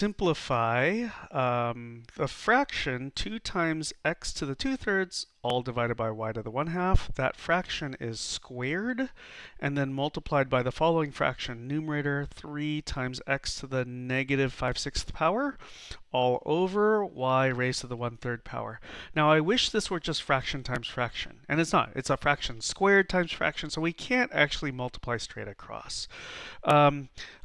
simplify the fraction 2 times x to the 2/3 all divided by y to the 1/2. That fraction is squared and then multiplied by the following fraction, numerator 3 times x to the negative 5/6 power all over y raised to the 1/3 power. Now I wish this were just fraction times fraction, and it's not. It's a fraction squared times fraction, so we can't actually multiply straight across.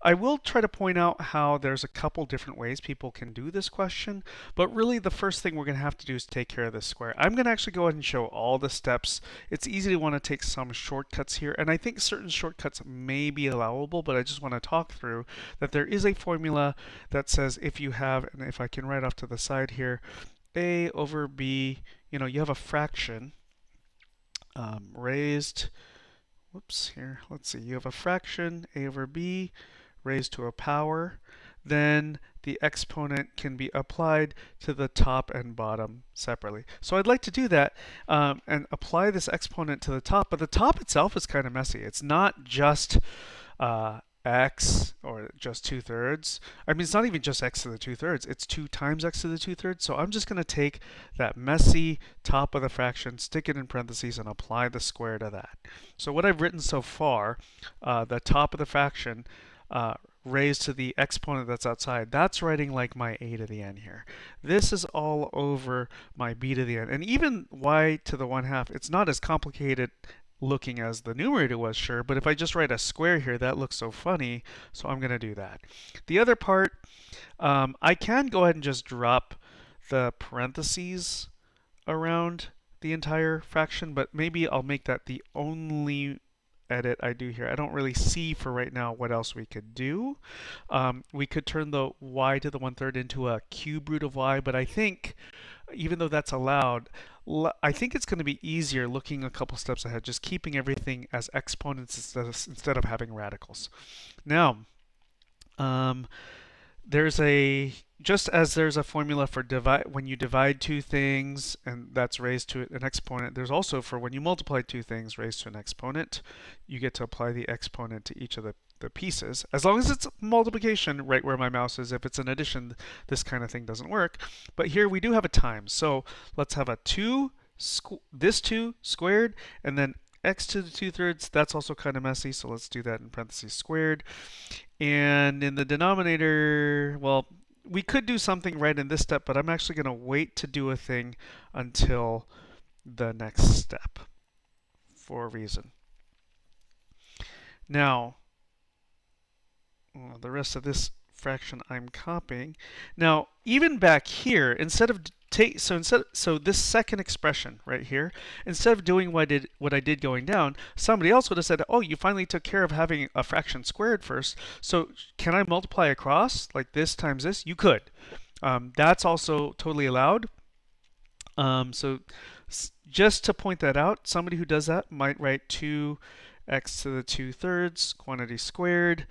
I will try to point out how there's a couple different ways people can do this question, but really the first thing we're going to have to do is take care of this square. I'm going to actually go ahead and show all the steps. It's easy to want to take some shortcuts here, and I think certain shortcuts may be allowable, but I just want to talk through that there is a formula that says if you have, and if I can write off to the side here, a over b, you have a fraction raised, whoops, here, let's see, you have a fraction, a over b, raised to a power, then the exponent can be applied to the top and bottom separately. So I'd like to do that and apply this exponent to the top, but the top itself is kind of messy. It's not just x or just 2/3. I mean, it's not even just x to the 2/3. It's 2 times x to the 2/3. So I'm just going to take that messy top of the fraction, stick it in parentheses, and apply the square to that. So what I've written so far, the top of the fraction raised to the exponent that's outside, that's writing like my a to the n here. This is all over my b to the n. And even y to the 1/2, it's not as complicated looking as the numerator was, sure, but if I just write a square here, that looks so funny, so I'm going to do that. The other part, I can go ahead and just drop the parentheses around the entire fraction, but maybe I'll make that the only edit I do here. I don't really see for right now what else we could do. We could turn the y to the 1/3 into a cube root of y, but I think even though that's allowed, I think it's going to be easier looking a couple steps ahead, just keeping everything as exponents instead of having radicals. Now, just as there's a formula for when you divide two things and that's raised to an exponent, there's also for when you multiply two things raised to an exponent, you get to apply the exponent to each of the pieces. As long as it's multiplication, right where my mouse is. If it's an addition, this kind of thing doesn't work. But here we do have a times. So let's have a 2, this 2 squared, and then x to the 2/3. That's also kind of messy, so let's do that in parentheses squared. And in the denominator, well, we could do something right in this step, but I'm actually going to wait to do a thing until the next step for a reason. Now, the rest of this fraction I'm copying. Now, even back here, instead of so this second expression right here, instead of doing what I did going down, somebody else would have said, oh, you finally took care of having a fraction squared first, so can I multiply across like this times this? You could. That's also totally allowed. So just to point that out, somebody who does that might write 2x to the 2/3 quantity squared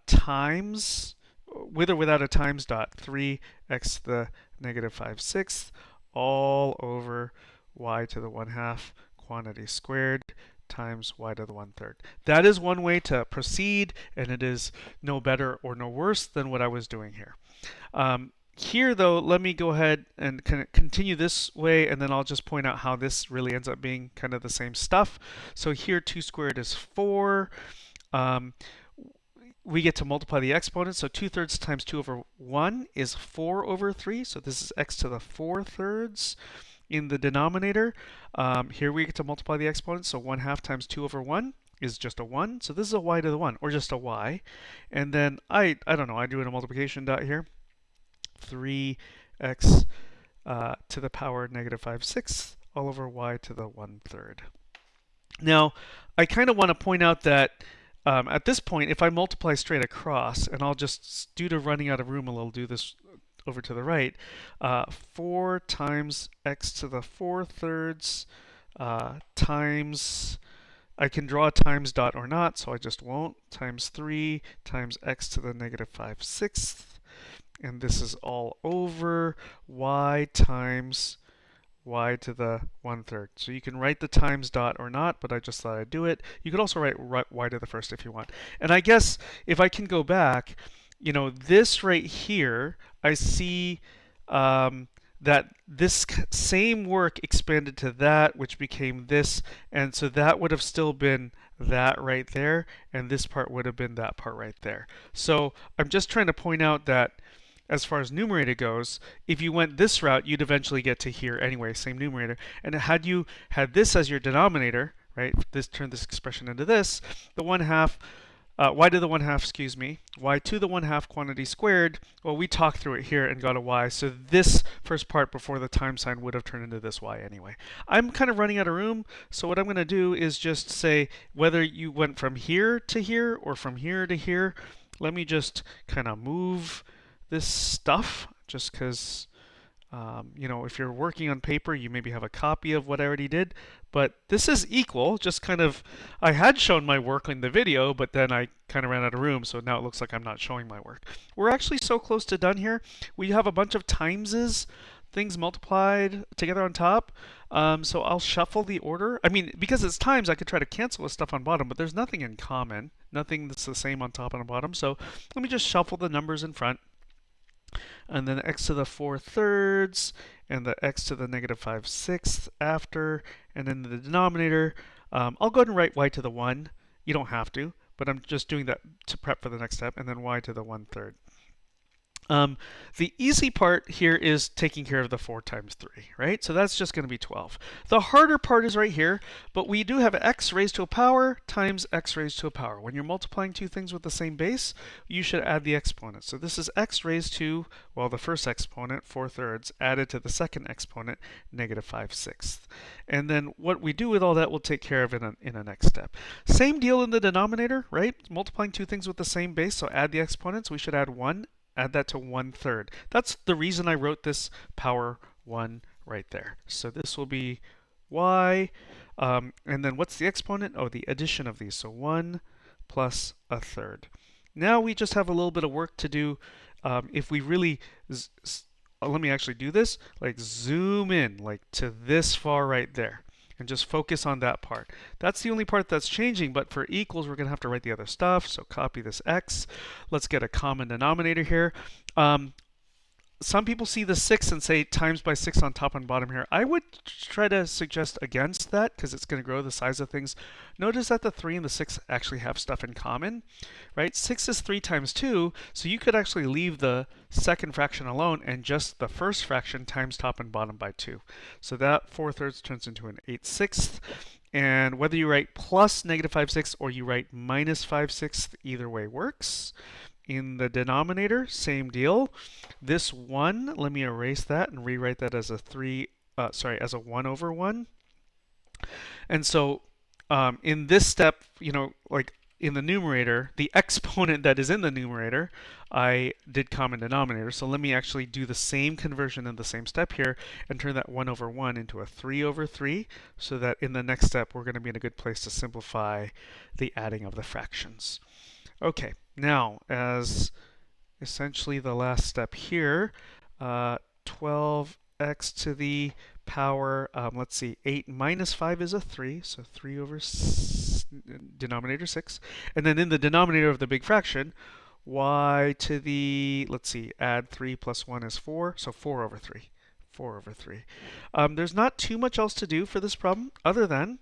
times, with or without a times dot, 3x to the negative 5/6 all over y to the 1/2 quantity squared times y to the 1/3. That is one way to proceed, and it is no better or no worse than what I was doing here. Here, though, let me go ahead and kind of continue this way, and then I'll just point out how this really ends up being kind of the same stuff. So here, 2 squared is 4. We get to multiply the exponents, so 2/3 times 2 over 1 is 4 over 3, so this is x to the 4/3 in the denominator. Here we get to multiply the exponents, so 1/2 times 2 over 1 is just a 1, so this is a y to the 1, or just a y. And then I don't know, I do a multiplication dot here, 3x to the power negative 5/6 all over y to the 1/3. Now, I kind of want to point out that at this point, if I multiply straight across, and I'll just, due to running out of room, I'll do this over to the right, 4 times x to the 4/3 times, I can draw a times dot or not, so I just won't, times 3 times x to the negative 5/6, and this is all over y times y to the 1/3. So you can write the times dot or not, but I just thought I'd do it. You could also write y to the first if you want. And I guess if I can go back, this right here, I see that this same work expanded to that, which became this, and so that would have still been that right there, and this part would have been that part right there. So I'm just trying to point out that as far as numerator goes, if you went this route, you'd eventually get to here anyway, same numerator. And had you had this as your denominator, right, turn this expression into this, the 1/2, y to the 1/2, excuse me, y to the 1/2 quantity squared, well, we talked through it here and got a y, so this first part before the time sign would have turned into this y anyway. I'm kind of running out of room, so what I'm going to do is just say whether you went from here to here or from here to here. Let me just kind of move this stuff just because if you're working on paper, you maybe have a copy of what I already did, but this is equal, just kind of, I had shown my work in the video, but then I kind of ran out of room, so now it looks like I'm not showing my work. We're actually so close to done here. We have a bunch of timeses, things multiplied together on top, so I'll shuffle the order. I mean, because it's times, I could try to cancel with stuff on bottom, but there's nothing in common, nothing that's the same on top and on bottom, so let me just shuffle the numbers in front. And then x to the 4/3, and the x to the -5/6 after, and then the denominator, I'll go ahead and write y to the 1. You don't have to, but I'm just doing that to prep for the next step, and then y to the 1/3. The easy part here is taking care of the 4 times 3, right? So that's just going to be 12. The harder part is right here, but we do have x raised to a power times x raised to a power. When you're multiplying two things with the same base, you should add the exponent. So this is x raised to, well, the first exponent, 4/3, added to the second exponent, -5/6. And then what we do with all that, we'll take care of in a next step. Same deal in the denominator, right? Multiplying two things with the same base, so add the exponents. We should add 1. Add that to 1/3. That's the reason I wrote this power 1 right there. So this will be y, and then what's the exponent? Oh, the addition of these. So 1 plus 1/3. Now we just have a little bit of work to do. If we really, let me actually do this, like zoom in, like to this far right there, and just focus on that part. That's the only part that's changing, but for equals, we're going to have to write the other stuff. So copy this x. Let's get a common denominator here. Some people see the 6 and say times by 6 on top and bottom here. I would try to suggest against that because it's going to grow the size of things. Notice that the 3 and the 6 actually have stuff in common, right? 6 is 3 times 2, so you could actually leave the second fraction alone and just the first fraction times top and bottom by 2. So that 4/3 turns into an 8/6. And whether you write plus -5/6 or you write -5/6, either way works. In the denominator, same deal. This 1, let me erase that and rewrite that as a 1/1. And so in this step, like in the numerator, the exponent that is in the numerator, I did common denominator. So let me actually do the same conversion in the same step here and turn that 1/1 into a 3/3, so that in the next step, we're going to be in a good place to simplify the adding of the fractions. Okay, now as essentially the last step here, 12x to the power, let's see, 8 minus 5 is a 3, so 3 over denominator 6. And then in the denominator of the big fraction, y to the, let's see, add 3 plus 1 is 4, so 4/3. 4/3. There's not too much else to do for this problem other than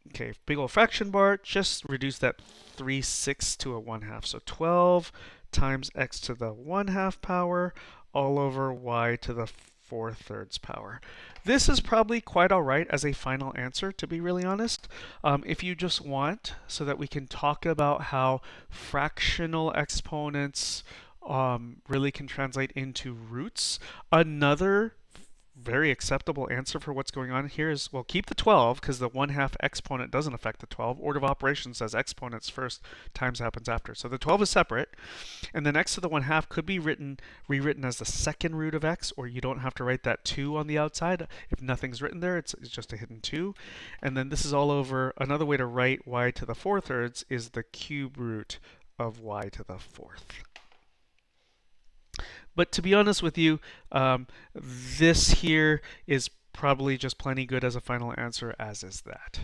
okay, big old fraction bar, just reduce that 3/6 to a 1/2. So 12 times x to the 1/2 power all over y to the 4/3 power. This is probably quite all right as a final answer, to be really honest. If you just want, so that we can talk about how fractional exponents really can translate into roots, another very acceptable answer for what's going on here is, well, keep the 12 because the 1/2 exponent doesn't affect the 12. Order of operations says exponents first, times happens after. So the 12 is separate, and then x to the 1/2 could be rewritten as the second root of x, or you don't have to write that 2 on the outside. If nothing's written there, it's just a hidden 2. And then this is all over. Another way to write y to the 4/3 is the cube root of y to the 4th. But to be honest with you, this here is probably just plenty good as a final answer, as is that.